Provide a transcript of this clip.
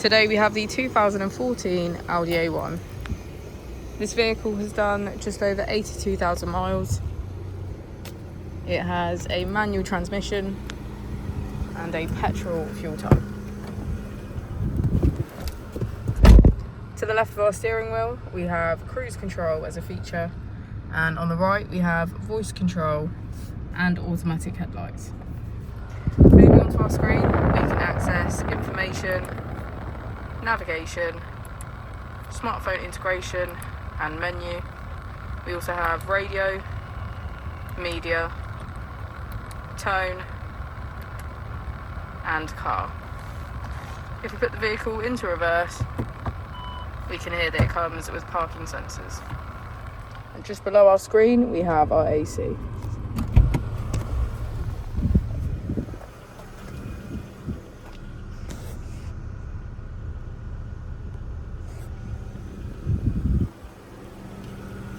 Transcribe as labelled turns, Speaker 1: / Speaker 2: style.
Speaker 1: Today we have the 2014 Audi A1. This vehicle has done just over 82,000 miles. It has a manual transmission and a petrol fuel type. To the left of our steering wheel we have cruise control as a feature, and on the right we have voice control and automatic headlights. Moving on to our screen, we can access information, navigation, smartphone integration and menu. We also have radio, media, tone and car. If we put the vehicle into reverse, we can hear that it comes with parking sensors. And just below our screen we have our AC.